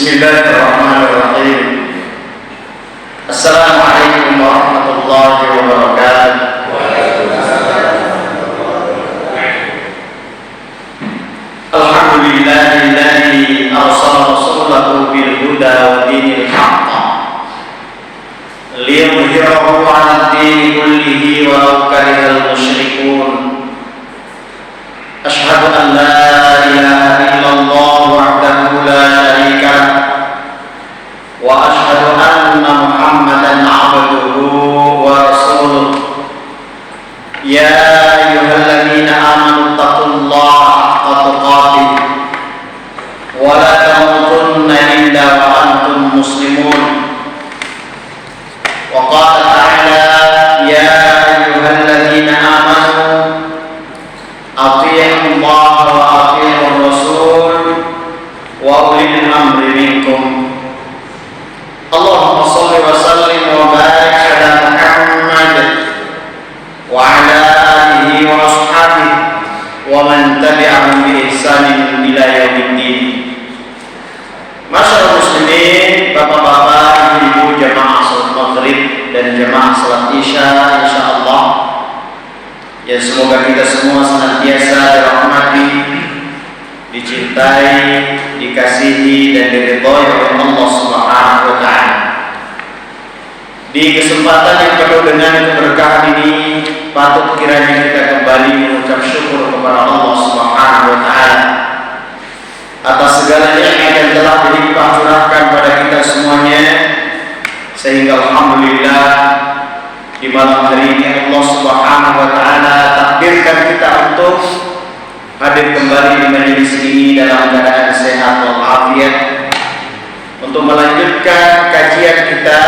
Bismillahirrahmanirrahim. Assalamualaikum warahmatullahi wabarakatuh. Alhamdulillahilladzi arsala rasulahu bil huda wa dinil haqq liyudhhirahu 'ala ad-din kullihi wa karihal musyrikun. Asyhadu an la ilaha illallah wahdahu la syarika lah wa asyhadu anna Muhammadan 'abduhu wa rasuluh. Ya ayyuhalladzina amanu taqullaha haqqa tuqatih wa la tamutunna illa wa antum muslimun. Wa qala ta'ala ya ayyuhalladzina amanu atii'u Allah wa atii'ur rasul wa ulil amri minkum. Allahumma shalli wa sallim wa barik ala Muhammad wa ala alihi wa ashabihi wa man tabi'ahum bi ihsanin ila yaumiddin. Masyaallah muslimin, bapak-bapak, ibu-ibu, jamaah salat maghrib dan jamaah salat isya insyaallah. Ya, semoga kita semua senantiasa dirahmati, dicintai, dikasihi dan diridhoi oleh Allah Subhanahu wa taala. Di kesempatan yang penuh dengan keberkahan ini, patut kiranya kita kembali mengucap syukur kepada Allah Subhanahu wa taala atas segala nikmat yang telah dilimpahkan pada kita semuanya, sehingga alhamdulillah di malam hari ini Allah Subhanahu wa taala takdirkan kita untuk hadir kembali di majelis ini dalam keadaan sehat walafiat untuk melanjutkan kajian kita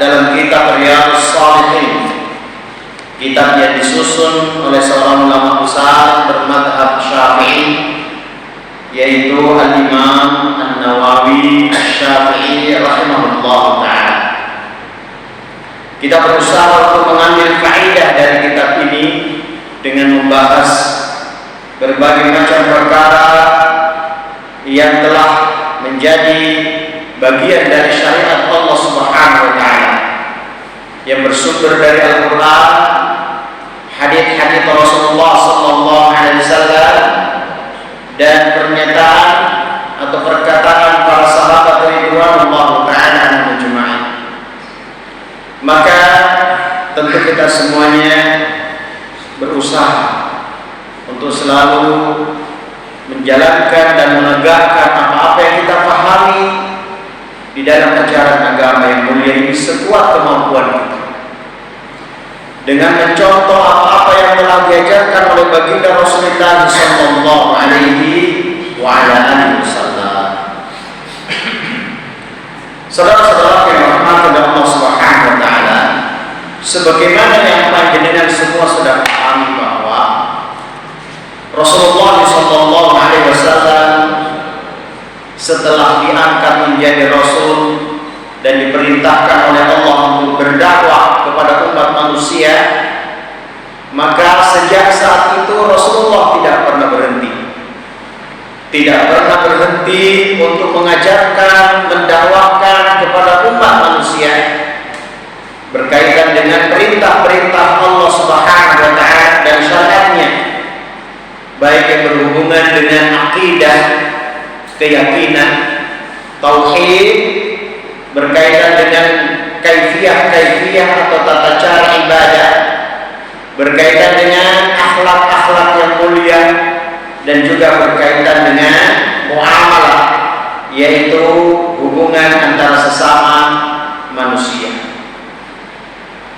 dalam kitab Riyadhus Shalihin, kitab yang disusun oleh seorang ulama besar bermadzhab Syafi'i, yaitu Al-Imam An-Nawawi Asy-Syafi'i rahimahullahu taala. Kita berusaha untuk mengambil faedah dari kitab ini dengan membahas berbagai macam perkara yang telah menjadi bagian dari syariat Allah Subhanahu wa taala yang bersumber dari Al-Qur'an, hadits-hadits Rasulullah sallallahu alaihi wasallam dan pernyataan atau perkataan para sahabat radhiyallahu taala anhum. Maka tentu kita semuanya berusaha untuk selalu menjalankan dan menegakkan apa-apa yang kita pahami di dalam ajaran agama yang mulia ini sekuat kemampuan kita, dengan mencontoh apa-apa yang telah diajarkan oleh baginda Rasulullah sallallahu alaihi wasallam. Saudara-saudara yang dirahmati oleh Allah Subhanahu wa taala, sebagaimana yang panjenengan semua sudah pahami bahwa Rasulullah sallallahu alaihi wasallam setelah diangkat menjadi rasul dan diperintahkan oleh Allah untuk berdakwah kepada umat manusia, maka sejak saat itu Rasulullah tidak pernah berhenti untuk mengajarkan, mendakwahkan kepada umat manusia berkaitan dengan perintah-perintah Allah Subhanahu wa taala dan syariatnya, baik yang berhubungan dengan akidah, keyakinan, tauhid, berkaitan dengan kaifiyah atau tata cara ibadah, berkaitan dengan akhlak-akhlak yang mulia, dan juga berkaitan dengan muamalah, yaitu hubungan antara sesama manusia.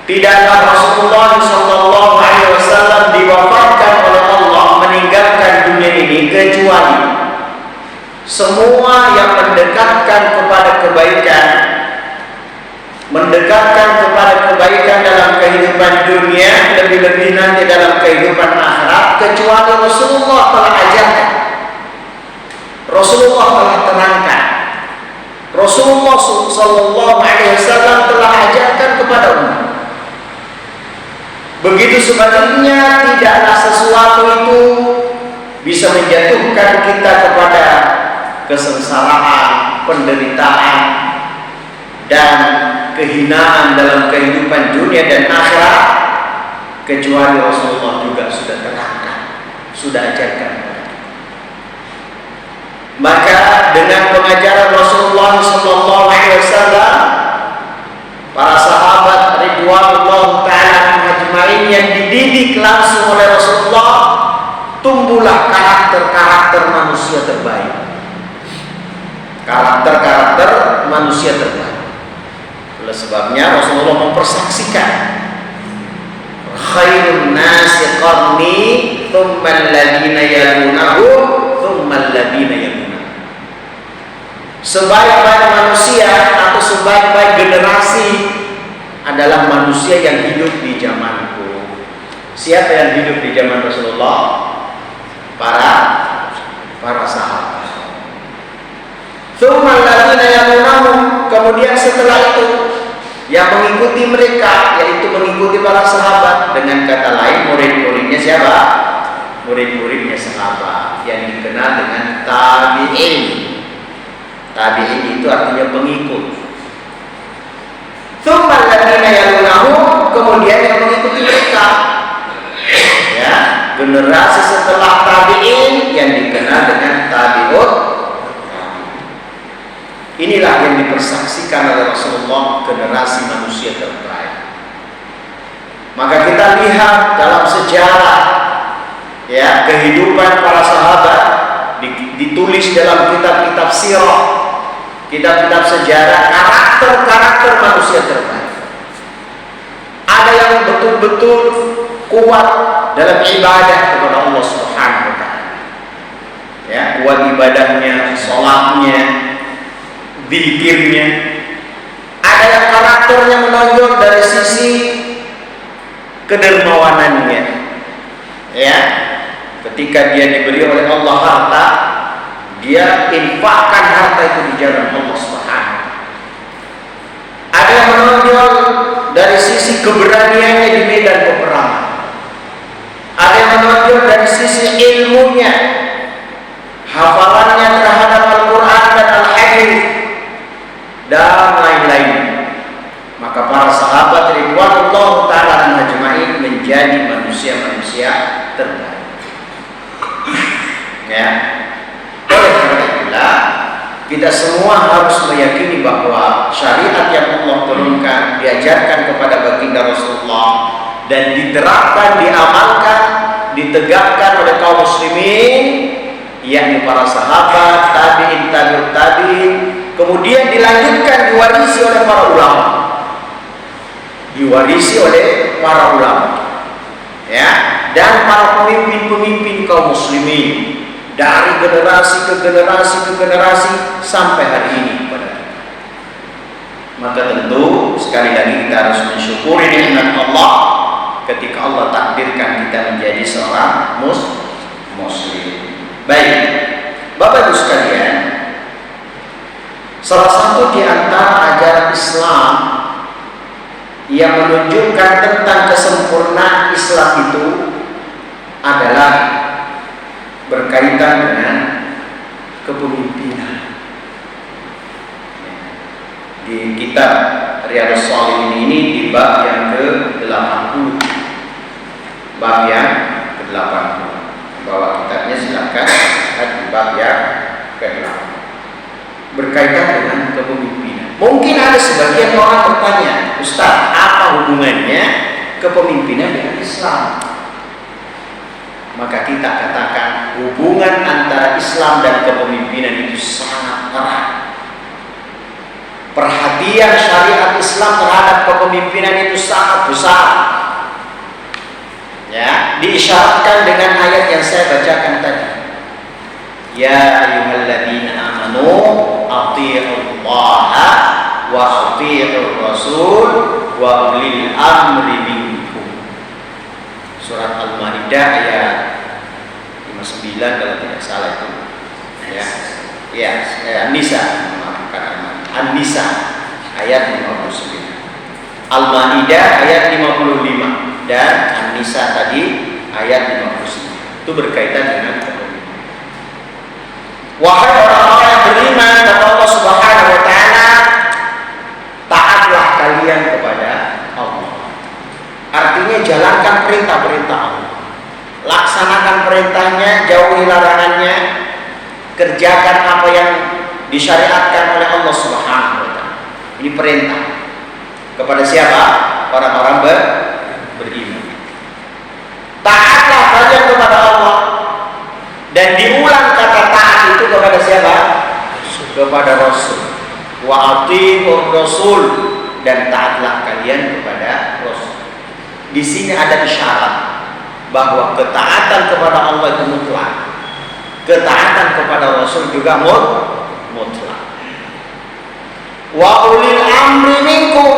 Tidaklah Rasulullah sallallahu alaihi wasallam diwafatkan oleh Allah, meninggalkan dunia ini, kecuali semua yang mendekatkan kepada kebaikan dalam kehidupan dunia, lebih-lebih nanti dalam kehidupan akhirat, kecuali Rasulullah telah ajarkan, Rasulullah telah terangkan, Rasulullah sallallahu alaihi wasallam telah ajarkan kepada umat. Begitu sebaliknya, tidaklah sesuatu itu bisa menjatuhkan kita kepada kesengsaraan, penderitaan dan kehinaan dalam kehidupan dunia dan akhirat kecuali Rasulullah juga sudah terangkan, sudah ajarkan. Maka dengan pengajaran Rasulullah SAW, para sahabat ridwanullah ta'ala ajmain yang dididik langsung oleh Rasulullah, tumbuhlah karakter-karakter manusia terbaik. Karakter-karakter manusia terbaik. Oleh sebabnya Rasulullah mempersaksikan, khairun nasi qarni thumma alladhina yalunahum thumma alladhina yalunahum. Sebaik-baik manusia atau sebaik-baik generasi adalah manusia yang hidup di zamanku. Siapa yang hidup di zaman Rasulullah? Para sahabat. Tsumma alladziina yalunahum, kemudian setelah itu yang mengikuti mereka, yaitu mengikuti para sahabat. Dengan kata lain, murid-muridnya siapa? Murid-muridnya sahabat yang dikenal dengan tabi'in. Tabi'in itu artinya pengikut. Tsumma alladziina yalunahum, kemudian yang mengikuti mereka. Ya, generasi setelah tabi'in yang dikenal dengan tabi'ut. Inilah yang dipersaksikan oleh Rasulullah, generasi manusia terbaik. Maka kita lihat dalam sejarah, ya, kehidupan para sahabat ditulis dalam kitab-kitab sirah, kitab-kitab sejarah, karakter-karakter manusia terbaik. Ada yang betul-betul kuat dalam ibadah kepada Allah Subhanahu wa taala. Ya, kuat ibadahnya, salatnya, zikirnya. Ada yang karakternya menonjol dari sisi kedermawanannya. Ya, ketika dia diberi oleh Allah harta, dia infakkan harta itu di jalan Allah Subhanahu. Ada yang menonjol dari sisi keberaniannya di medan peperangan. Ada yang menonjol dari sisi ilmunya, hafalannya terhadap Al-Quran dan Al-Hadis dan lain-lain. Maka para sahabat ridwanullah ta'ala ajmain menjadi manusia-manusia terbaik. Ya, oleh karena itulah kita semua harus meyakini bahwa syariat yang Allah turunkan, diajarkan kepada baginda Rasulullah dan diterapkan, diamalkan, ditegakkan oleh kaum muslimin, yakni para sahabat, tabi'in, tabi'ut tabi'in, kemudian dilanjutkan, diwarisi oleh para ulama. Diwarisi oleh para ulama. Ya, dan para pemimpin-pemimpin kaum muslimin dari generasi ke generasi ke generasi sampai hari ini pada kita. Maka tentu sekali lagi kita harus mensyukuri nikmat Allah ketika Allah takdirkan kita menjadi seorang muslim. Baik, Bapak Ibu sekalian, salah satu di antara ajaran Islam yang menunjukkan tentang kesempurnaan Islam itu adalah berkaitan dengan kepemimpinan. Di kitab Riyadhus Shalihin ini di bab yang ke-80. Bab yang ke-80. Bawa kitabnya silakan lihat di bab yang ke-8. Berkaitan dengan kepemimpinan. Mungkin ada sebagian orang bertanya, Ustaz, apa hubungannya kepemimpinan dengan Islam? Maka kita katakan hubungan antara Islam dan kepemimpinan itu sangat erat. Perhatian syariat Islam terhadap kepemimpinan itu sangat besar. Ya, diisyaratkan dengan ayat yang saya bacakan tadi. Ya ayyuhalladzina amanu athi'ullaha wa athi'ur rasul wa ulil amri minkum. Surat Al-Maidah ayat 59 kalau tidak salah itu. Ya, An-Nisa, bukan Al-Maidah. An-Nisa ayat 59. Al-Maidah ayat 55 dan An-Nisa tadi ayat 59. Itu berkaitan dengan kepemimpinan. Wahai orang-orang yang beriman, kata Allah Subhanahu perintah-perintah Allah. Laksanakan perintahnya, jauhi larangannya, kerjakan apa yang disyariatkan oleh Allah Subhanahu wa taala. Ini perintah. Kepada siapa? Orang-orang beriman. Taatlah kalian kepada Allah. Dan diulang kata taat itu kepada siapa? Kepada Rasul. Wa atiiur Rasul, dan taatlah kalian kepada Rasul. Di sini ada isyarat bahwa ketaatan kepada Allah itu mutlak. Ketaatan kepada Rasul juga mutlak. Wa ulil amri minkum,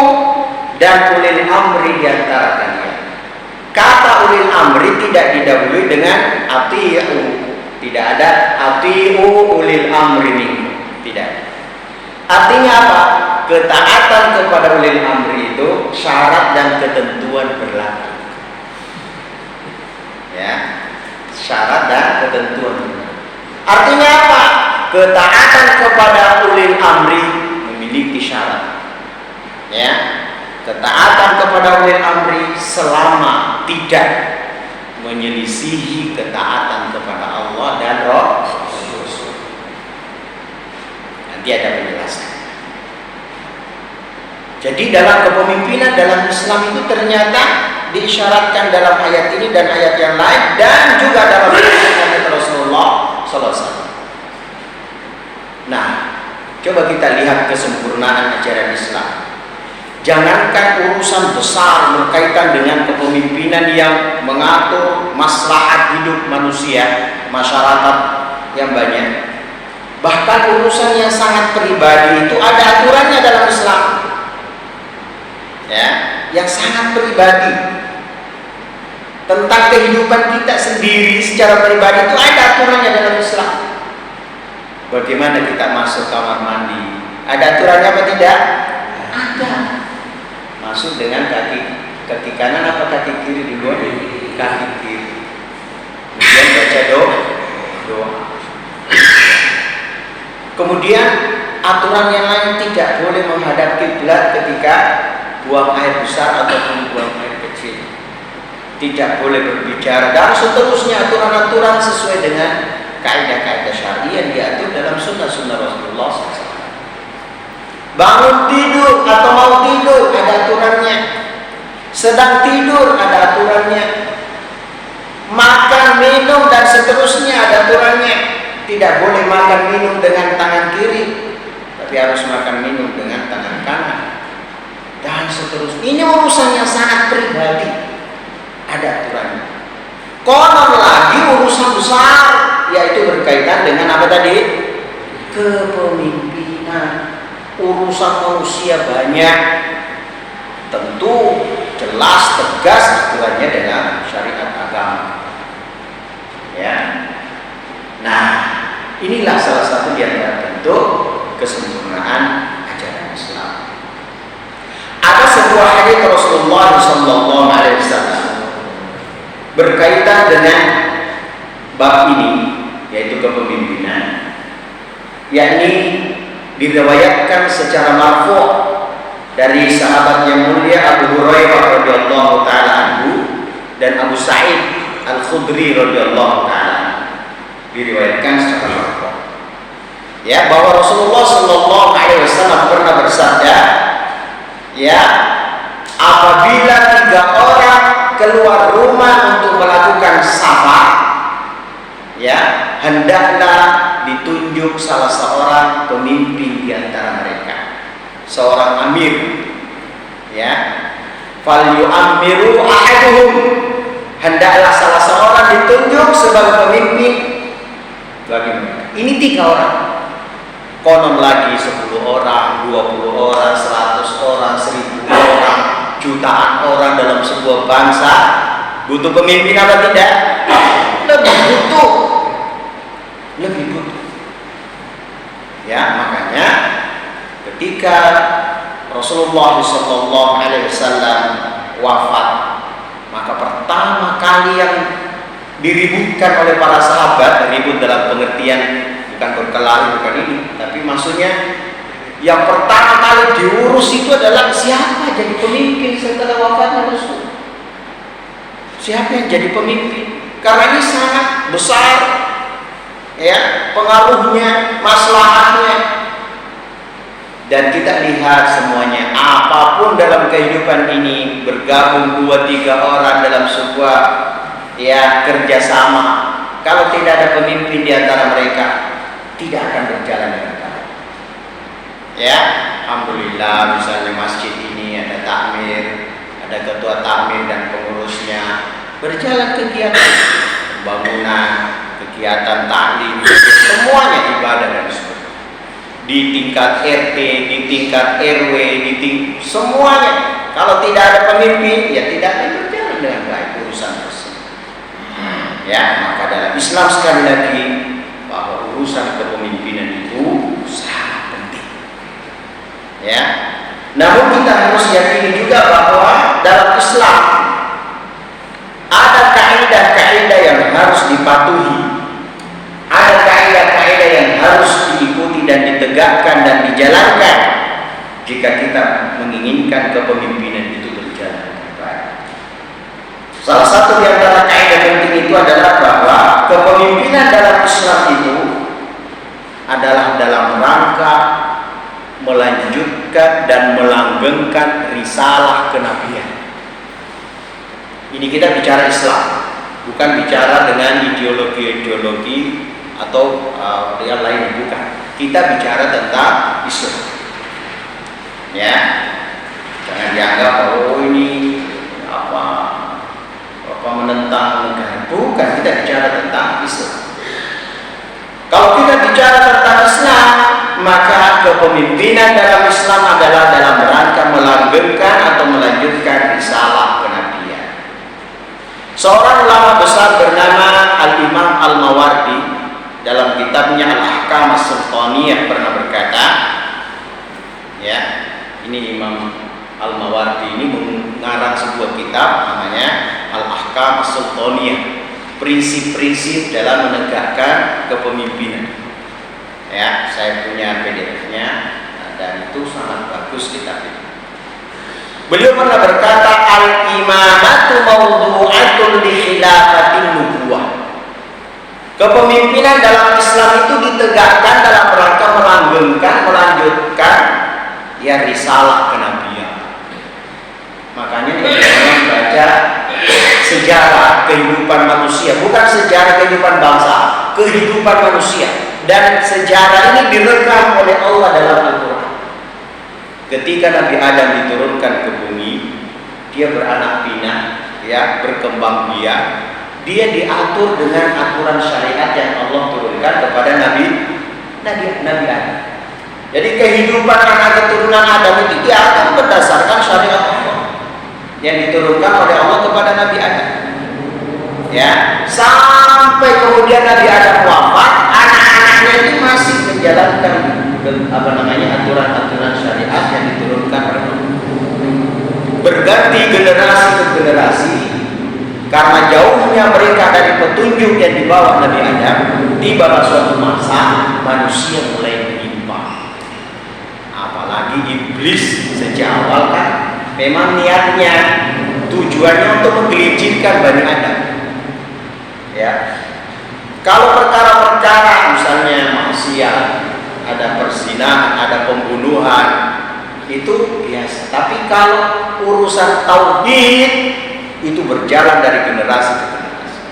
dan ulil amri di antara kalian. Kata ulil amri tidak didahului dengan ati'u. Tidak ada ati'u ulil amri minkum. Tidak. Artinya apa? Ketaatan kepada ulil amri itu syarat dan ketentuan berlaku. Ya, syarat dan ketentuan berlaku. Artinya apa? Ketaatan kepada ulil amri memiliki syarat. Ya, ketaatan kepada ulil amri selama tidak menyelisihi ketaatan kepada Allah dan Rasul. Nanti ada penjelasan. Jadi dalam kepemimpinan dalam Islam itu ternyata diisyaratkan dalam ayat ini dan ayat yang lain, dan juga dalam hadis Rasulullah SAW. Nah, coba kita lihat kesempurnaan ajaran Islam. Jangankan urusan besar berkaitan dengan kepemimpinan yang mengatur maslahat hidup manusia, masyarakat yang banyak. Bahkan urusan yang sangat pribadi itu ada aturannya dalam Islam. Ya, yang sangat pribadi. Tentang kehidupan kita sendiri secara pribadi itu ada aturannya dalam Islam. Bagaimana kita masuk kamar mandi? Ada aturannya apa tidak? Ada. Masuk dengan kaki kanan apa kaki kiri duluan? Kaki kiri. Kemudian baca doa. Kemudian aturan yang lain tidak boleh menghadap kiblat ketika buang air besar ataupun buang air kecil. Tidak boleh berbicara dan seterusnya, aturan-aturan sesuai dengan kaidah-kaidah syar'i yang diatur dalam sunnah-sunnah Rasulullah SAW. Bangun tidur atau mau tidur ada aturannya. Sedang tidur ada aturannya. Makan, minum dan seterusnya ada aturannya. Tidak boleh makan minum dengan tangan kiri, tapi harus makan minum dengan tangan kanan. Dan seterusnya. Ini urusan yang sangat pribadi. Ada aturannya. Konon lagi urusan besar, yaitu berkaitan dengan apa tadi? Kepemimpinan. Urusan manusia banyak, tentu jelas tegas aturannya dengan syariat agama. Ya. Nah, inilah salah satu di antara bentuk kesempurnaan ajaran Islam. Ada sebuah hadis Rasulullah SAW berkaitan dengan bab ini, yaitu kepemimpinan, yakni diriwayatkan secara marfu' dari sahabat yang mulia Abu Hurairah radhiyallahu taala anhu dan Abu Sa'id Al-Khudri radhiyallahu taala, diriwayatkan secara marfu'. Ya, bahwa Rasulullah sallallahu alaihi wasallam pernah bersabda, ya, apabila 3 orang keluar rumah untuk melakukan safar, ya, hendaklah ditunjuk salah seorang pemimpin di antara mereka, seorang amir. Ya, fal yu'ammiru ahaduhum, hendaklah salah seorang ditunjuk sebagai pemimpin bagi mereka. Ini 3 orang. Konon lagi 10 orang, 20 orang, 100 orang, 1000 orang, jutaan orang dalam sebuah bangsa butuh pemimpin apa tidak? Lebih butuh. Ya, makanya ketika Rasulullah SAW wafat, maka pertama kali yang diributkan oleh para sahabat, ribut dalam pengertian bukan berkelahi, bukan ini, tapi maksudnya yang pertama kali diurus itu adalah siapa jadi pemimpin setelah wafatnya Rasul. siapa yang jadi pemimpin? Karena ini sangat besar ya pengaruhnya, maslahatnya. Dan kita lihat semuanya, apapun dalam kehidupan ini, bergabung 2-3 orang dalam sebuah ya kerjasama, kalau tidak ada pemimpin di antara mereka, tidak akan berjalan dengan baik. Ya, alhamdulillah misalnya masjid ini ada takmir, ada ketua takmir dan pengurusnya, berjalan kegiatan bangunan, kegiatan taklim, semuanya ibadah dan sebagainya. Di tingkat RT, di tingkat RW, semuanya. Kalau tidak ada pemimpin, ya tidak akan berjalan dengan baik urusan tersebut. Ya, maka dalam Islam sekali lagi bahwa urusan kepemimpinan itu sangat penting. Ya, namun kita harus yakini juga bahwa dalam Islam ada kaidah-kaidah yang harus dipatuhi. Ada kaidah-kaidah yang harus diikuti dan ditegakkan dan dijalankan jika kita menginginkan kepemimpinan itu berjalan dengan baik. Salah satu di antara kaidah penting itu adalah bahwa kepemimpinan dalam Islam itu adalah dalam rangka melanjutkan dan melanggengkan risalah kenabian. Ini kita bicara Islam, bukan bicara dengan ideologi-ideologi atau yang lain, bukan. Kita bicara tentang Islam. Ya, jangan dianggap oh ini apa menentang negara. Bukan, kita bicara tentang Islam. Kalau kita bicara tentang Islam, maka kepemimpinan dalam Islam adalah dalam rangka melanggengkan atau melanjutkan risalah kenabian. Seorang ulama besar bernama Al-Imam Al-Mawardi dalam kitabnya Al-Ahkam As-Sultaniyah pernah berkata, ya, ini Imam Al-Mawardi ini mengarang sebuah kitab namanya Al-Ahkam As-Sultaniyah, prinsip-prinsip dalam menegakkan kepemimpinan. Ya, saya punya PDF-nya dan itu sangat bagus kitab itu. Beliau pernah berkata, al-imamatu mawdu'atun li khilafatin nubuwah. Kepemimpinan dalam Islam itu ditegakkan dalam rangka melanggengkan, melanjutkan ya risalah kenabian. Makanya kita baca sejarah kehidupan manusia, bukan sejarah kehidupan bangsa, kehidupan manusia. Dan sejarah ini direkam oleh Allah dalam Al-Quran. Ketika Nabi Adam diturunkan ke bumi, dia beranak pinak, ya, berkembang biak. Dia diatur dengan aturan syariat yang Allah turunkan kepada Nabi Adam. Jadi kehidupan anak keturunan Adam itu diatur berdasarkan syariat Allah yang diturunkan oleh Allah kepada Nabi Adam. Ya, sampai kemudian Nabi Adam wafat, anak-anaknya ini masih menjalankan aturan-aturan syariat yang diturunkan oleh Allah. Berganti generasi ke generasi. Karena jauhnya mereka dari petunjuk yang dibawa Nabi Adam, tiba suatu masa manusia mulai menyimpang. Apalagi iblis sejak awal kan memang niatnya, tujuannya untuk menggelincirkan Bani Adam. Ya, kalau perkara-perkara misalnya maksiat, ada perzinahan, ada pembunuhan, itu biasa. Tapi kalau urusan tauhid itu berjalan dari generasi ke generasi.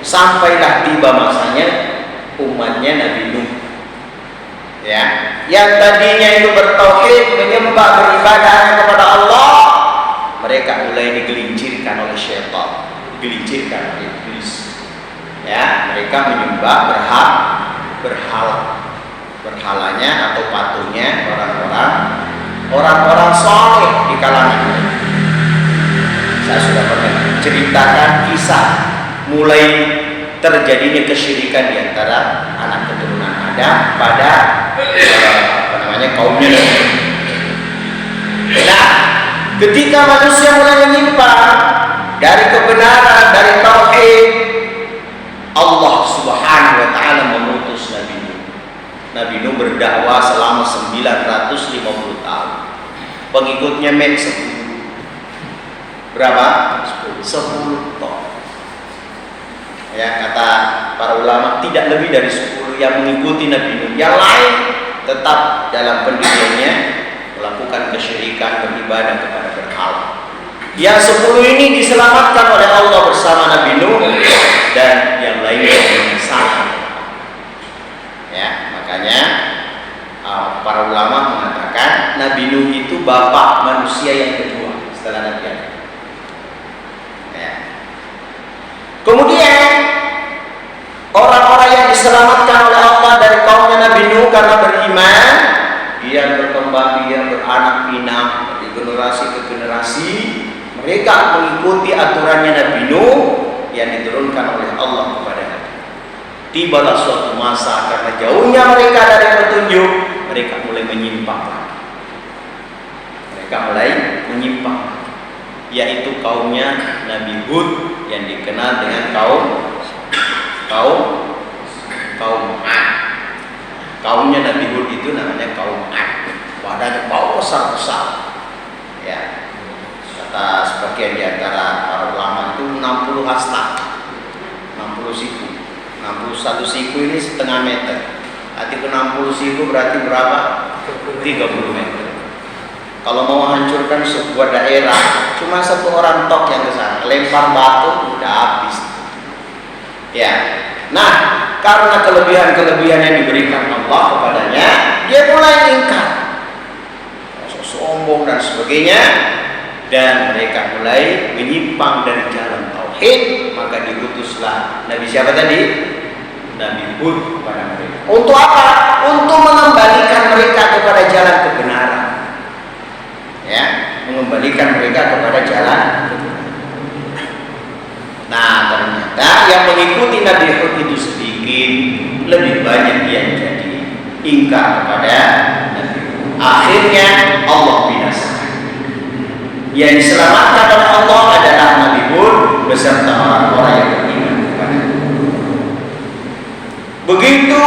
Sampailah tiba masanya umatnya Nabi Nuh. Ya, yang tadinya itu bertauhid, menyembah, beribadah kepada Allah, mereka mulai digelincirkan oleh syaitan, digelincirkan oleh iblis. Ya, mereka menyembah berhalanya atau patungnya orang-orang soleh di kalangan mereka. Saya sudah pernah ceritakan kisah mulai terjadinya kesyirikan di antara anak keturunan Adam pada kaumnya. Nah, ketika manusia mulai menyimpang dari kebenaran, dari tauhid, Allah Subhanahu wa taala mengutus Nabi Nuh. Nabi Nuh berdakwah selama 950 tahun. Pengikutnya 10. Berapa? 10 ton. Ya, kata para ulama tidak lebih dari 10 yang mengikuti Nabi Nuh. Yang lain tetap dalam pendiriannya melakukan kesyirikan, beribadah kepada berhala. Yang 10 ini diselamatkan oleh Allah bersama Nabi Nuh, dan yang lainnya menyesatkan. Ya, makanya para ulama mengatakan Nabi Nuh itu bapak manusia yang kedua setelah Nabi Adam. Ya. Kemudian orang-orang yang diselamatkan oleh Allah dari kaumnya Nabi Nuh karena beriman, dia berkembang, dia beranak pinak dari generasi ke generasi. Mereka mengikuti aturannya Nabi Nuh yang diturunkan oleh Allah kepada Nabi. Tibalah suatu masa karena jauhnya mereka dari petunjuk, mereka mulai menyimpang. Mereka mulai menyimpang, yaitu kaumnya Nabi Hud yang dikenal dengan kaum Ad. Kaumnya Nabi Hud itu namanya kaum Ad. Padahal bau besar-besar. Ya. Kata sebagian di antara para ulama itu 60 hasta, 60 siku. 61 siku ini setengah meter. Arti ke 60 siku berarti berapa? 30 meter. Kalau mau hancurkan sebuah daerah, cuma satu orang tok yang ke sana, lempar batu udah habis. Ya. Nah, karena kelebihan-kelebihan yang diberikan Allah kepadanya, dia mulai ingkar, sombong dan sebagainya, dan mereka mulai menyimpang dari jalan tauhid. Maka diutuslah Nabi siapa tadi? Nabi Hud kepada mereka. Untuk apa? Untuk mengembalikan mereka kepada jalan kebenaran. Ya, mengembalikan mereka kepada jalan kebenaran. Nah, ternyata yang mengikuti Nabi Hud itu sedikit, lebih banyak yang jadi ingkar kepada Nabi Hud. Akhirnya Allah binasakan. Yang diselamatkan oleh Allah adalah Nabi Hud beserta orang-orang yang beriman kepada-Nya. Begitu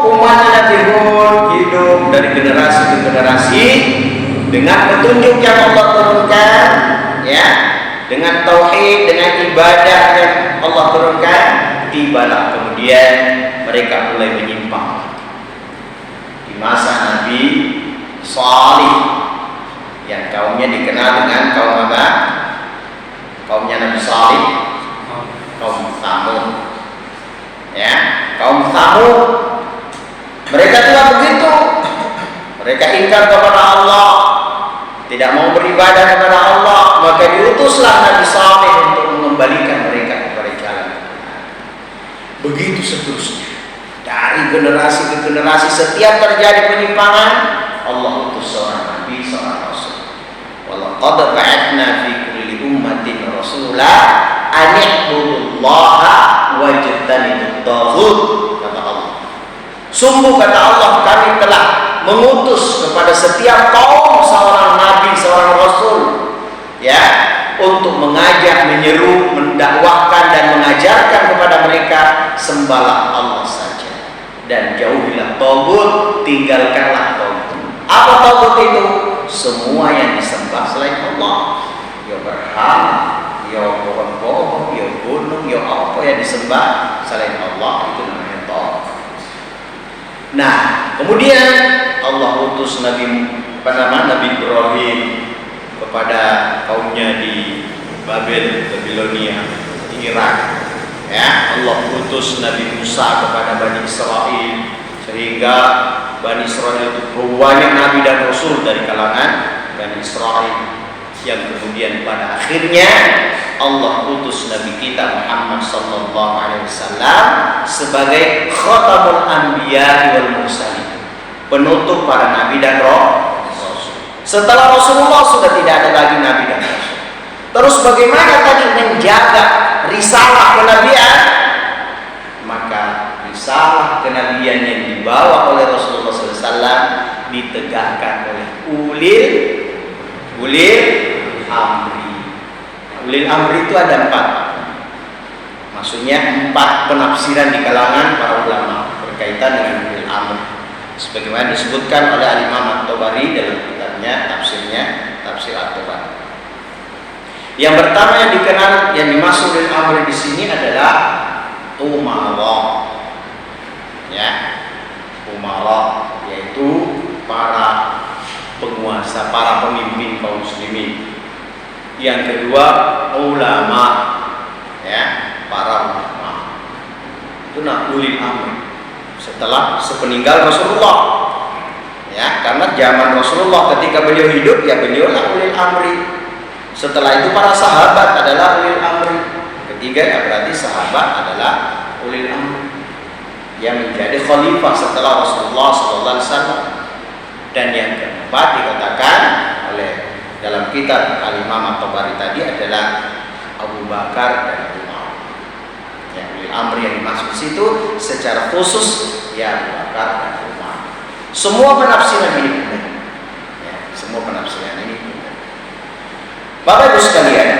umat Nabi Hud hidup dari generasi ke generasi dengan petunjuk yang Allah turunkan, ya, dengan tauhid, dengan ibadah yang Allah turunkan, tibalah kemudian mereka mulai menyimpang. Di masa Nabi Salih yang kaumnya dikenal dengan kaum apa? Kaumnya Nabi Salih, kaum Tsamud. Ya, kaum Tsamud. Mereka juga begitu. Mereka ingkar kepada Allah, tidak mau beribadah kepada Allah, maka diutuslah Nabi Salih untuk mengembalikan mereka kepada jalan. Begitu seterusnya. Dari generasi ke generasi, setiap terjadi penyimpangan, Allah utus seorang nabi, seorang rasul. Walaqad ba'atsna fi kulli ummatin rasula an i'budullaha wajtanibut taghut, kata Allah. Sungguh kata Allah, kami telah mengutus kepada setiap kaum seorang nabi, seorang rasul, ya, untuk mengajak, menyeru, mendakwahkan dan mengajarkan kepada mereka sembahlah Allah saja dan jauhilah taghut, tinggalkanlah taghut. Apa taghut itu? Semua yang disembah selain Allah, ya berhala, ya pohon-pohon, ya gunung, ya apa yang disembah selain Allah, itu namanya taghut. Nah, kemudian Allah utus Nabi Ibrahim kepada kaumnya di Babilonia, di Irak. Ya, Allah utus Nabi Musa kepada Bani Israel, sehingga Bani Israel itu banyak nabi dan rasul dari kalangan Bani Israel, yang kemudian pada akhirnya Allah utus Nabi kita Muhammad sallallahu alaihi wasallam sebagai khatamul anbiya wal mursalin, penutup para nabi dan rasul. Setelah Rasulullah sudah tidak ada lagi nabi dan rasul. Terus bagaimana tadi menjaga risalah kenabian? Maka risalah kenabian yang dibawa oleh Rasulullah SAW ditegakkan oleh ulil amri. Ulil amri itu ada 4. Maksudnya 4 penafsiran di kalangan para ulama berkaitan dengan ulil amri. Sebagaimana disebutkan oleh Al-Imam At-Tabari dalam kitabnya, Tafsir At-Tabari. Yang pertama yang dikenal, yang dimaksud ulil amri di sini adalah umara, ya, umara yaitu para penguasa, para pemimpin kaum muslimin. Yang kedua ulama, ya, para ulama. Itu ulil amri. Setelah sepeninggal Rasulullah, ya, karena zaman Rasulullah ketika beliau hidup, ya beliaulah ulil amri. Setelah itu para sahabat adalah ulil amri. Ketiga, ya berarti sahabat adalah ulil amri yang menjadi khalifah setelah Rasulullah SAW. Dan yang keempat dikatakan oleh dalam kitab Al-Imam At-Tabari tadi adalah Abu Bakar dan Umar. Yang ulil amri yang dimaksud situ secara khusus ya Abu Bakar dan Umar. Semua penafsiran ini benar. Ya, semua penafsiran ini benar. Bapak Ibu sekalian,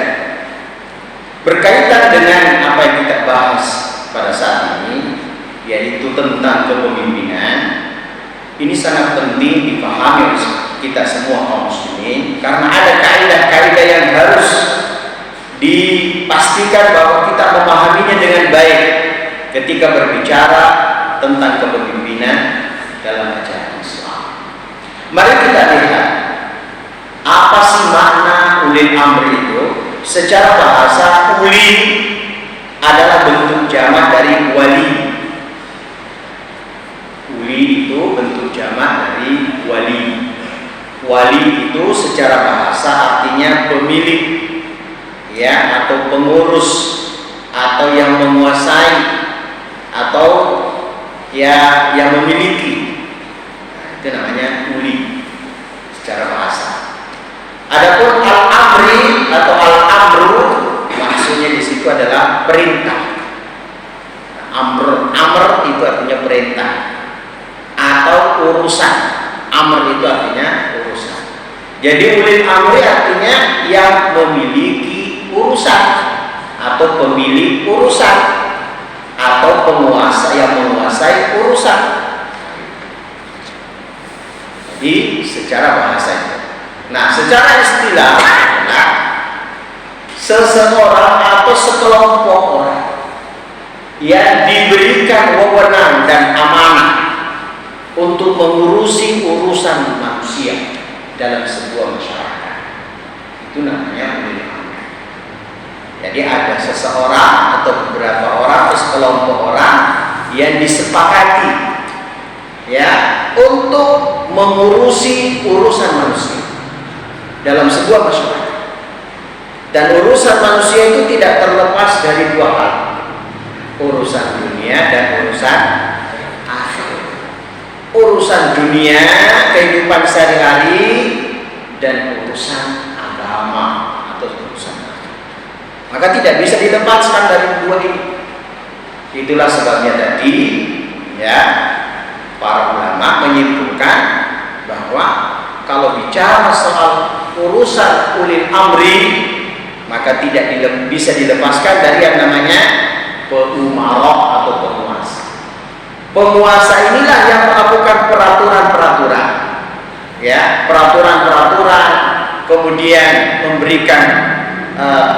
berkaitan dengan apa yang kita bahas pada saat ini, yaitu tentang kepemimpinan, ini sangat penting dipahami oleh kita semua kaum muslimin, karena ada kaidah-kaidah yang harus dipastikan bahwa kita memahaminya dengan baik ketika berbicara tentang kepemimpinan dalam ajaran Islam. Mari kita lihat apa sih makna ulil amri itu. Secara bahasa, uli adalah bentuk jamak dari wali. Uli itu bentuk jamak dari wali. Wali itu secara bahasa artinya pemilik, ya, atau pengurus, atau yang menguasai, atau ya yang memiliki. Nah, itu namanya uli secara bahasa. Adapun al-amri atau al-amru maksudnya di situ adalah perintah. Amr itu artinya perintah atau urusan. Amr itu artinya urusan. Jadi ulil amri artinya yang memiliki urusan atau pemilik urusan atau penguasa yang menguasai urusan. Jadi secara bahasa itu. Nah, secara istilah adalah seseorang atau sekelompok orang yang diberikan wewenang dan amanah untuk mengurusi urusan manusia dalam sebuah masyarakat. Itu namanya ulil amri. Jadi ada seseorang atau beberapa orang atau sekelompok orang yang disepakati, ya, untuk mengurusi urusan manusia dalam sebuah masyarakat. Dan urusan manusia itu tidak terlepas dari dua hal, urusan dunia dan urusan akhirat. Urusan dunia, kehidupan sehari-hari, dan urusan agama atau urusan akhirat. Maka tidak bisa dilepaskan dari dua ini. Itulah sebabnya tadi, ya, para ulama menyimpulkan bahwa kalau bicara soal urusan ulil amri, maka tidak bisa dilepaskan dari yang namanya pengumarah atau penguasa. Penguasa inilah yang melakukan peraturan-peraturan, ya, peraturan-peraturan, kemudian memberikan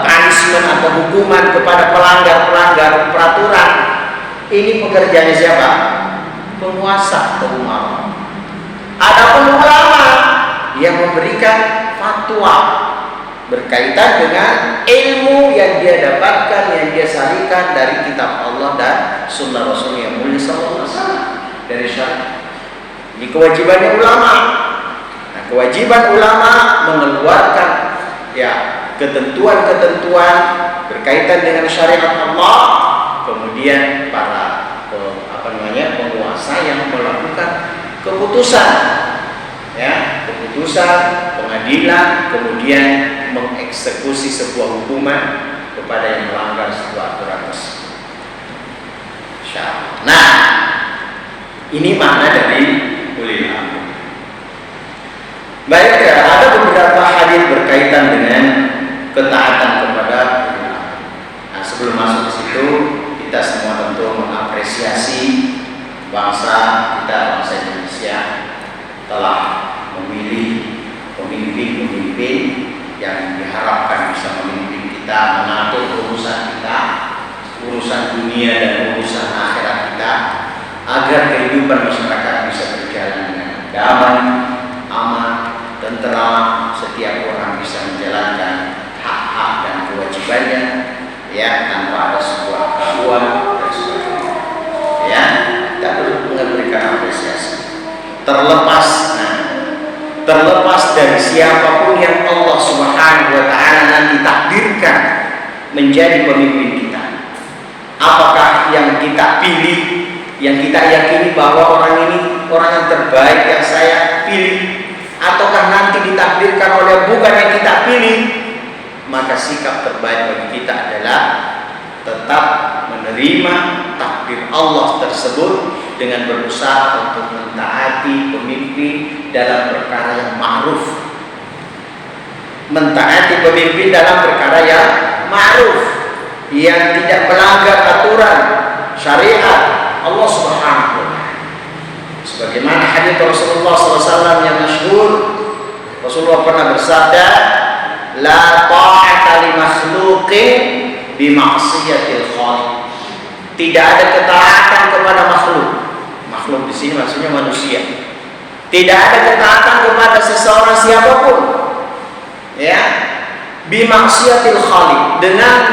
punishment atau hukuman kepada pelanggar-pelanggar peraturan. Ini pekerjaannya siapa? Penguasa atau umarah. Adapun ulama yang memberikan fatwa berkaitan dengan ilmu yang dia dapatkan, yang dia sarikan dari kitab Allah dan sunnah Rasul yang mulia sallallahu alaihi wasallam, dari syariat. Ini kewajibannya ulama. Nah, kewajiban ulama mengeluarkan, ya, ketentuan-ketentuan berkaitan dengan syariat Allah. Kemudian para penguasa yang melakukan keputusan, ya, keputusan pengadilan, kemudian mengeksekusi sebuah hukuman kepada yang melanggar sebuah aturan tersebut. Nah, ini makna dari ulil amri. Baik, ada beberapa hadis berkaitan dengan ketaatan kepada ulil amri. Nah, sebelum masuk ke situ, kita semua tentu mengapresiasi bangsa kita, bangsa Indonesia, telah memilih pemimpin-pemimpin yang diharapkan bisa memimpin kita, mengatur urusan kita, urusan dunia dan urusan akhirat kita, agar kehidupan masyarakat bisa berjalan dengan damai, aman, tenteram, setiap orang bisa menjalankan hak-hak dan kewajibannya, ya, tanpa ada sebuah gangguan dan sebagainya. Ya, kita perlu memberikan apresiasi. Terlepas dari siapapun yang Allah Subhanahu wa Ta'ala nanti takdirkan menjadi pemimpin kita. Apakah yang kita pilih, yang kita yakini bahwa orang ini orang yang terbaik yang saya pilih, ataukah nanti ditakdirkan oleh bukan yang kita pilih, maka sikap terbaik bagi kita adalah tetap menerima takdir Allah tersebut dengan berusaha untuk mentaati pemimpin dalam perkara yang ma'ruf. Mentaati pemimpin dalam perkara yang ma'ruf, yang tidak melanggar aturan syariat Allah Subhanahu wa Ta'ala. Sebagaimana hadits Rasulullah SAW yang masyhur, Rasulullah pernah bersabda, la ta'ata li makhluqin bi ma'siyatil khaliq. Tidak ada ketaatan kepada makhluk. Makhluk di sini maksudnya manusia. Tidak ada ketaatan kepada seseorang siapapun, ya, bi ma'siyatil khaliq, dengan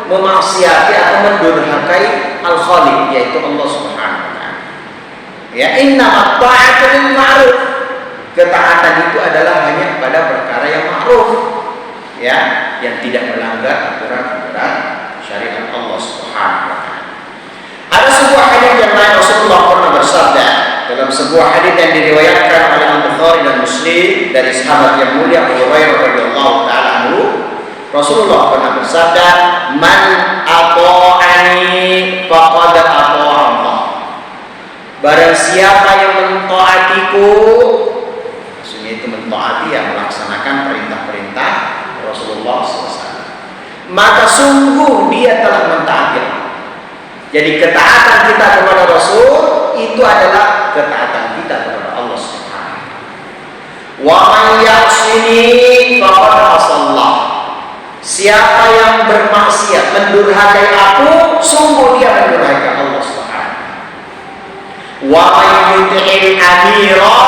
memaksiati atau mendurhakai al-khaliq, yaitu Allah Subhanahu wa Ta'ala. Ya, inna ta'atu lil ma'ruf. Ketaatan itu adalah hanya pada perkara yang ma'ruf, ya, yang tidak melanggar aturan-aturan syariat Allah Subhanahu wa Ta'ala. Ada sebuah hadis yang lain, Rasulullah pernah bersabda dalam sebuah hadis yang diriwayatkan oleh Al-Bukhari dan Muslim dari sahabat yang mulia Abu Hurairah radhiyallahu ta'ala anhu. Rasulullah pernah bersabda, man ata'ani faqad ata'a Allah. Barang siapa yang mentaatiku, maksudnya itu mentaati yang melaksanakan perintah-perintah Rasulullah SAW, maka sungguh dia telah mentaati Allah. Jadi ketaatan kita kepada Rasul itu adalah ketaatan kita kepada Allah Subhanahu. Wa man ya'sini faqad asallah. Siapa yang bermaksiat, mendurhakai aku, sungguh dia mendurhakai Allah Subhanahu. Wa man yuti'il amira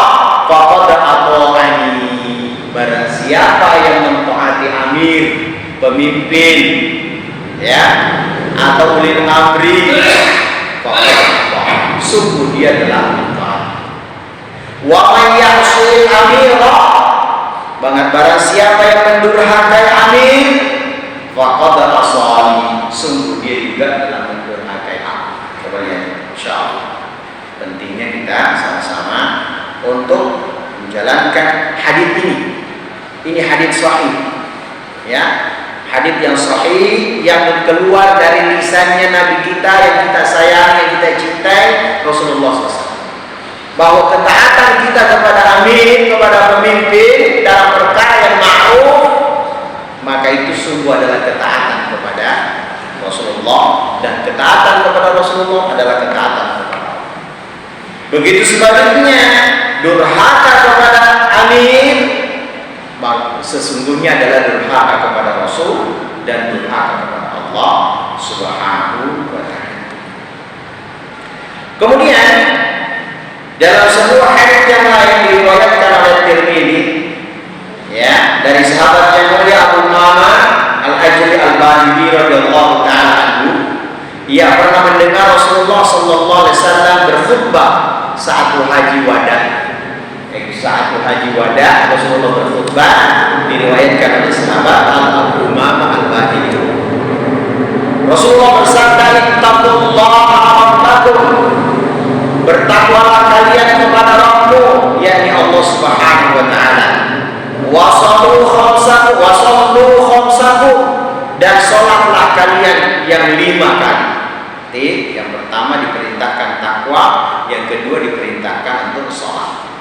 faqad ata'ani. Barang siapa yang mentaati amir, pemimpin, ya, atau ulil amri, sungguh dia telah mentaati. Wa man ya'sil amira, barang siapa yang mendurhakai amir, faqad asani, sungguh dia juga telah mendurhakai aku. Coba lihat, insyaallah pentingnya kita sama-sama untuk menjalankan hadis ini. Ini hadis sahih, ya, hadis yang sahih yang keluar dari lisannya Nabi kita yang kita sayangi, yang kita cintai, Rasulullah SAW, bahwa ketaatan kita kepada amir, kepada pemimpin dalam perkara yang ma'ruf, maka itu sungguh adalah ketaatan kepada Rasulullah, dan ketaatan kepada Rasulullah adalah ketaatan kepada Allah. Begitu sebaliknya, durhaka kepada amir sesungguhnya adalah durhaka kepada Rasul dan durhaka kepada Allah Subhanahu wa Ta'ala. Kemudian dalam sebuah hadis yang lain diriwayatkan oleh Tirmidzi, ya, dari sahabat yang mulia Abu Umamah Al-Ajli Al-Bahili radhiyallahu ta'ala anhu, ia pernah mendengar Rasulullah sallallahu alaihi wasallam berkhutbah saat haji wada. Saat haji wada Rasulullah berkhutbah, diriwayatkan oleh sahabat Abu Umamah Al-Bahili. Rasulullah bersabda, ittaqullaha rabbakum, bertakwalah kalian kepada Rabbmu, yakni Allah Subhanahu wa Ta'ala. Wasallu khamsakum, dan sholatlah kalian yang 5 kali. Yang pertama diperintahkan takwa, yang kedua diperintahkan untuk sholat.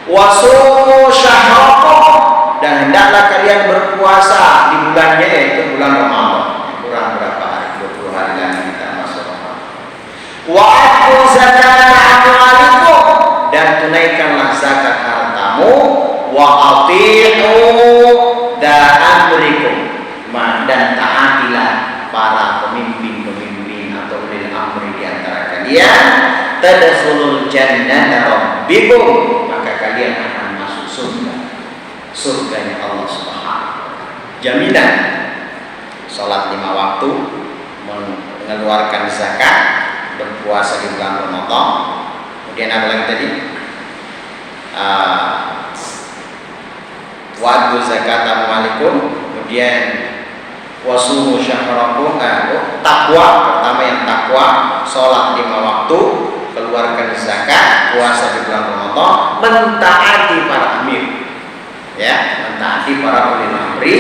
Wasumu syahrakum, dan hendaklah kalian berpuasa di bulannya, yaitu bulan Ramadan. Kurang berapa hari? 20 hari lagi kita masuk Ramadan. Wa atu zakata amwalikum, dan tunaikanlah zakat hartamu. Wa ati'u da amrikum, dan taatilah para pemimpin-pemimpin kalian, tadkhulul jannata rabbikum, maka kalian akan masuk surga. Surganya Allah Subhanahu wa taala. Jaminan salat 5 waktu, mengeluarkan zakat, berpuasa di bulan Ramadan. Kemudian apa lagi tadi? Wa'tu zakat amwalikum, kemudian wasumu syahrakum, takwa, pertama yang takwa, sholat 5 waktu, keluarkan zakat, puasa di bulan Ramadan, mentaati para amir, ya, mentaati para ulil amri,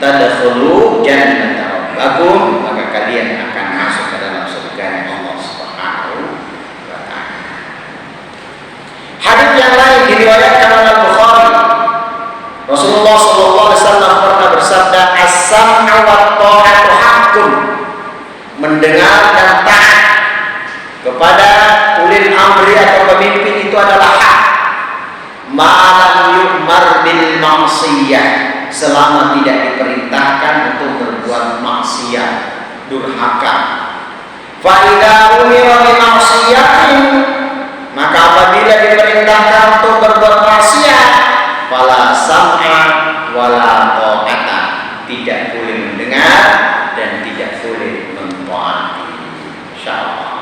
tadkhulu jannata rabbakum, maka kalian akan masuk ke dalam surga Allah Subhanahu wa taala. Hadis yang lain diriwayatkan oleh Bukhari. Rasulullah sallallahu alaihi wasallam pernah bersabda, as-sam'u wa ta'atu haqqun, mendengar dan taat kepada ulil amri atau pemimpin itu adalah hak. Ma'lam yu'mar bil ma'siyah, selama tidak diperintahkan untuk berbuat maksiat, durhaka. Fa idza umira bi ma'siyatin, maka apabila diperintahkan untuk berbuat maksiat, fala sam'a wala ta'ata, tidak boleh mendengar dan tidak boleh mentaati. Insyaallah.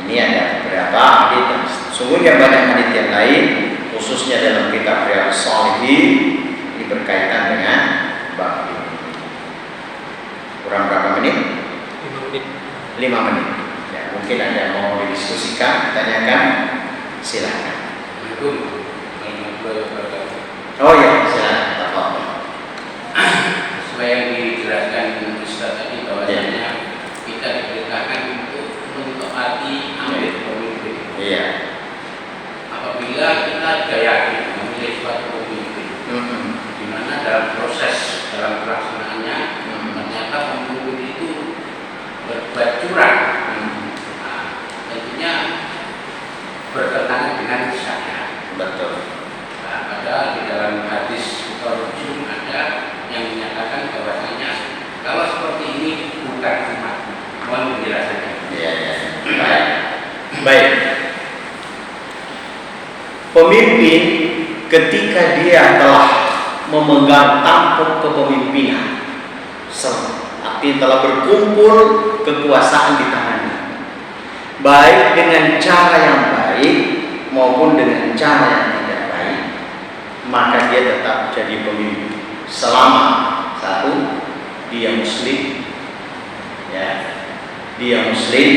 Ini ada beberapa hadis dan sungguhnya banyak hadis yang lain, khususnya dalam kitab Riyadhus Shalihin, ini berkaitan dengan bab ini. Kurang berapa menit? 5 menit. Ya, mungkin ada yang mau didiskusikan, tanyakan, silakan. Oh ya, silakan. Sesuai yang dijelaskan Ustaz tadi bahwasanya kita diperintahkan untuk mentaati amir pemimpin. Iya. Apabila kita yakin memilih suatu pemimpin, di mana dalam proses dalam pelaksanaannya ternyata pemimpin itu berbuat curang, tentunya bertentangan dengan syariat. Betul. Padahal di dalam hadis Bukhari ada yang menyatakan bahwasanya kalau seperti ini bukan umat. Mohon penjelasannya. Iya. Baik. Pemimpin ketika dia telah memegang tampuk kepemimpinan, artinya telah berkumpul kekuasaan di tangannya, baik dengan cara yang baik maupun dengan cara yang tidak baik, maka dia tetap jadi pemimpin selama satu, dia muslim, ya, dia muslim,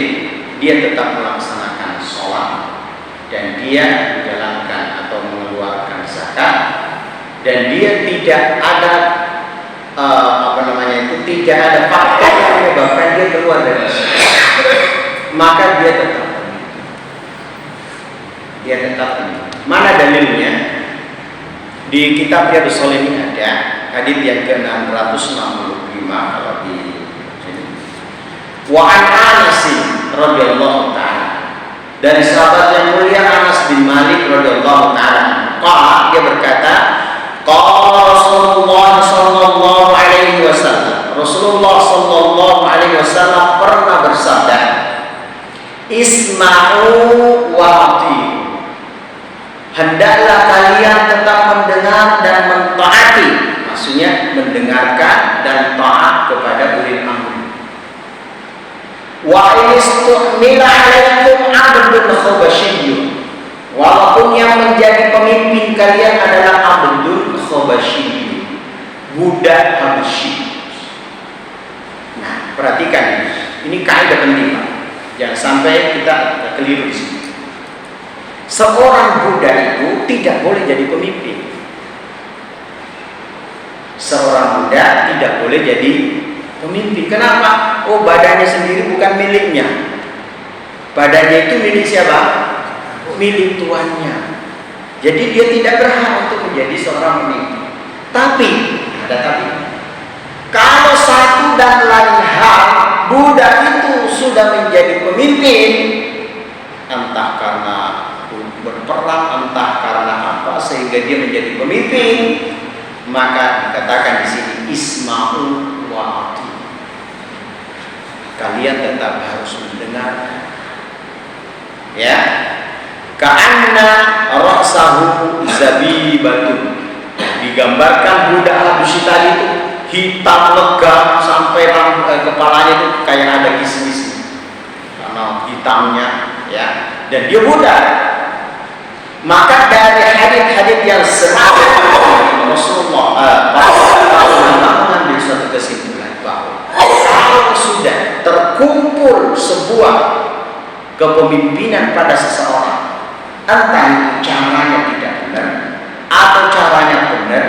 dia tetap melaksanakan sholat dan dia menjalankan atau mengeluarkan zakat, dan dia tidak ada tidak ada faktor yang menyebabkan dia keluar dari Islam, maka dia tetap pemimpin. Dia tetap pemimpin. Mana dalilnya? Di kitab Riyadhus Shalihin ada hadis yang ke-665 kalau di sini. Wa an Anas radhiyallahu taala, dari sahabat yang mulia Anas bin Malik radhiyallahu taala, dia berkata, qala Rasulullah sallallahu alaihi wasallam, Rasulullah sallallahu alaihi wasallam pernah bersabda, isma'u wa ati'u, hendaklah kalian tetap mendengar dan mentaati, maksudnya mendengarkan dan taat kepada ulil amri. Wa in istu'mila 'alaikum 'abdun khabasyiyyun, walaupun yang menjadi pemimpin kalian adalah abdun khabasyiyyun, budak Habsyi. Nah, perhatikan ini kaidah penting, Pak. Jangan sampai kita keliru di sini. Seorang budak itu tidak boleh jadi pemimpin. Seorang budak tidak boleh jadi pemimpin. Kenapa? Oh, badannya sendiri bukan miliknya. Badannya itu milik siapa? Milik tuannya. Jadi dia tidak berhak untuk menjadi seorang pemimpin. Tapi, ada tapi. Kalau satu dan lain hal budak itu sudah menjadi pemimpin, entah karena berperang, entah karena apa, sehingga dia menjadi pemimpin, maka dikatakan di sini isma'u wa ati'u. Kalian tetap harus mendengarkan Ya, ka'anna ra'sahu zabibatun. Digambarkan budak Habsyi tadi itu hitam legam sampai kepalanya itu kayak ada kismis karena hitamnya, ya, dan dia budak. Maka dari hadits-hadits yang senada Rasulullah mengambil suatu kesimpulan bahwa kalau sudah terkumpul sebuah kepemimpinan pada seseorang, entah itu caranya tidak benar atau caranya benar,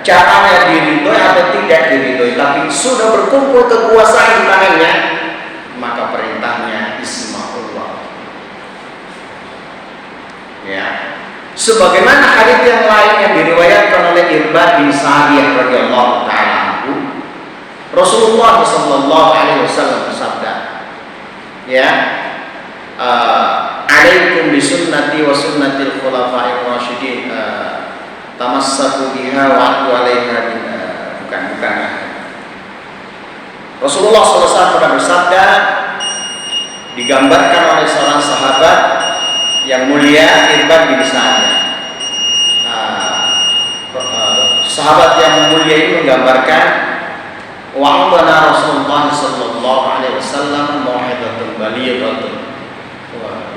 caranya diridhoi atau tidak diridhoi, tapi sudah berkumpul kekuasaan di tangannya, maka perintahnya isma'ullah. Ya, sebagaimana hadits yang lain yang diriwayatkan oleh Irbad bin Sa'diyah radhiyallahu taala anhu, Rasulullah sallallahu alaihi wasallam bersabda, ya, alaikum bisunnati wa sunnatil khulafa'ir rasyidin, tamassaku biha wa adu 'alaiha bukan. Rasulullah SAW pernah bersabda, digambarkan oleh seorang sahabat yang mulia, Irbad bin Sa'diyah. Sahabat yang mulia ini menggambarkan, wa'adana Rasulullah sallallahu alaihi wasallam mau'izatul balighatun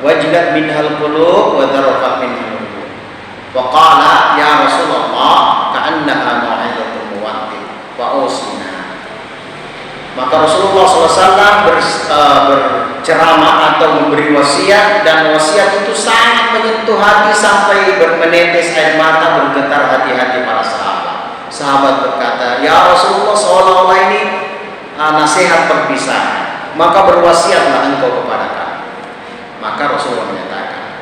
wajilat minhal qulub wa darafat minhal qulub. Wa qala ya Rasulullah ka'annaha mau'izatul muwaddin wa usina. Maka Rasulullah SAW berceramah atau memberi wasiat, dan wasiat itu sangat menyentuh hati sampai menetes air mata, bergetar hati-hati para sahabat. Sahabat berkata, ya Rasulullah, seolah-olah ini nasihat perpisahan, maka berwasiatlah engkau kepada kami. Maka Rasulullah menyatakan,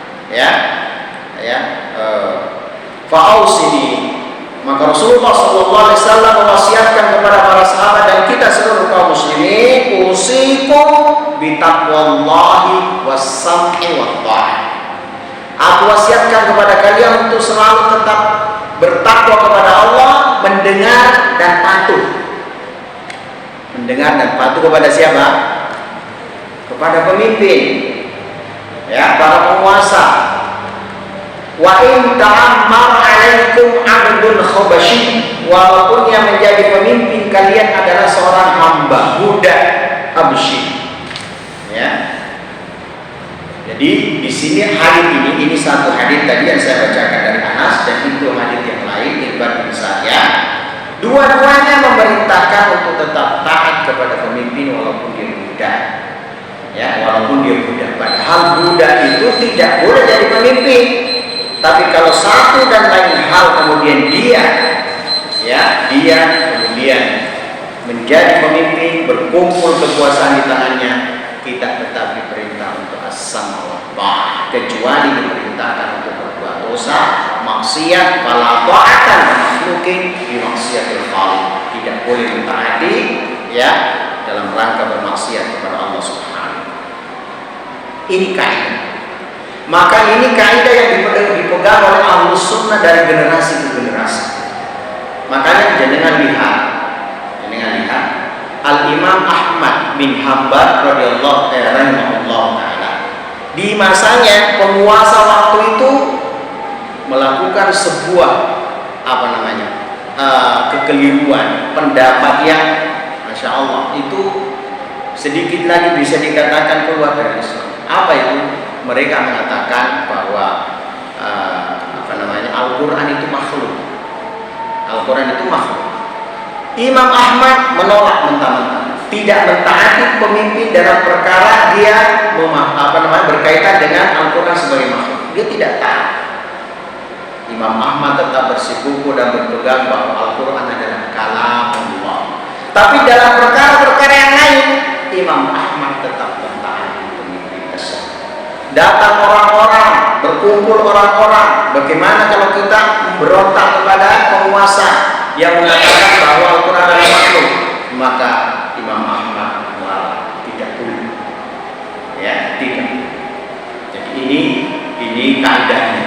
fa'ausini. Maka Rasulullah SAW mewasiatkan kepada para sahabat dan kita seluruh kaum muslimin, usikum bitaqwallahi was-sam'i wat-tha'ah. Aku wasiatkan kepada kalian untuk selalu tetap bertakwa kepada Allah, mendengar dan patuh. Mendengar dan patuh kepada siapa? Kepada pemimpin, ya, para penguasa. Wa in ta'ammar 'alaikum 'abdun khabasyi, walaupun yang menjadi pemimpin kalian adalah seorang hamba budak Habsyi. Ya. Jadi di sini hadis ini satu hadis tadi yang saya bacakan dari Anas, dan itu hadis yang lain Irbad bin Sa'diyah. Dua-duanya memerintahkan untuk tetap taat kepada pemimpin walaupun dia budak. Ya, walaupun dia budak. Padahal budak itu tidak boleh jadi pemimpin. Tapi kalau satu dan lain hal kemudian dia kemudian menjadi pemimpin, berkumpul kekuasaan di tangannya, kita tetap diperintah untuk as-sam' wa ta'ah, kecuali diperintahkan untuk berbuat dosa, maksiat, fala ta'atan makhluqin bi maksiatil khaliq. Tidak boleh mentaati, ya, dalam rangka bermaksiat kepada Allah Subhanahu. Ini kaidah. Maka ini kaidah yang dipegang oleh Ahlus Sunnah dari generasi ke generasi. Makanya jangan lihat Al-Imam Ahmad bin Hanbal radhiyallahu ta'ala, di masanya penguasa waktu itu melakukan sebuah kekeliruan pendapat yang Masya Allah itu sedikit lagi bisa dikatakan keluar dari Islam. Apa itu? Mereka mengatakan bahwa Al-Quran itu makhluk. Al-Quran itu makhluk. Imam Ahmad menolak mentah-mentah, tidak mentaati pemimpin dalam perkara dia berkaitan dengan Al-Quran sebagai makhluk. Dia tidak taat. Imam Ahmad tetap bersikukuh dan berpegang bahwa Al-Quran adalah kalamullah. Tapi dalam perkara-perkara yang lain, Imam Ahmad tetap mentaati pemimpin tersebut. Datang orang-orang, berkumpul orang-orang. Bagaimana kalau kita berontak kepada penguasa yang mengatakan bahwa Al-Quran adalah makhluk? Maka Imam Ahmad tidak boleh. Ya, tidak. Jadi ini kaidahnya.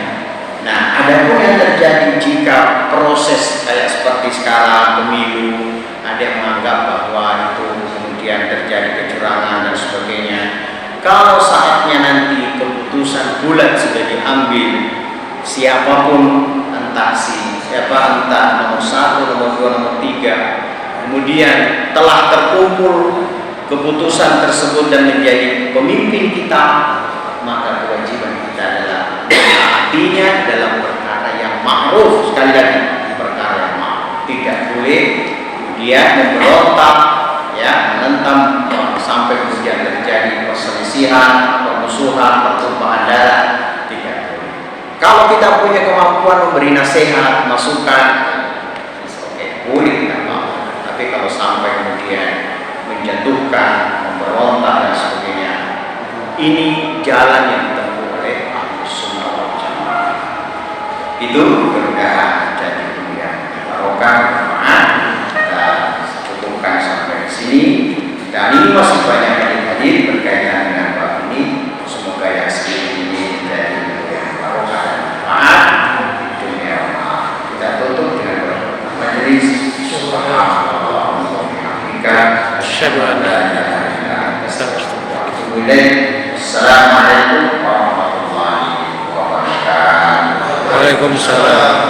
Nah, adapun yang terjadi jika proses kayak seperti sekarang pemilu, ada yang menganggap bahwa itu kemudian terjadi kecurangan dan sebagainya. Kalau saatnya nanti keputusan keputusan bulat sudah diambil, siapapun entah nomor 1, nomor 2, nomor 3, kemudian telah terkumpul keputusan tersebut dan menjadi pemimpin kita, maka kewajiban kita adalah menaatinya dalam perkara yang ma'ruf. Sekali lagi, perkara yang ma'ruf. Tidak boleh kemudian memberontak, ya, menentang sampai kemudian terjadi perselisihan, permusuhan, pertumpahan darah. Tidak boleh. Kalau kita punya kemampuan memberi nasihat, masukan, oke, boleh kita mau. Tapi kalau sampai kemudian menjatuhkan, memberontak dan sebagainya, ini jalan yang ditempuh oleh Ahlus Sunnah wal Jamaah. Itu mudah-mudahan jadi kemudian barokah. Kita cukupkan sampai di sini. Dan ini masih banyak hadis berkaitan dengan bab ini. Semoga yang sedikit ini menjadi kemudian barokah dan manfaat di dunia akhirah. Kita tutup dengan majelis subhanallah wa bihamdika. Asyhadu an la ilaha illa anta astaghfiruka wa atubu ilaik. Assalamualaikum warahmatullahi wabarakatuh. Waalaikumsalam.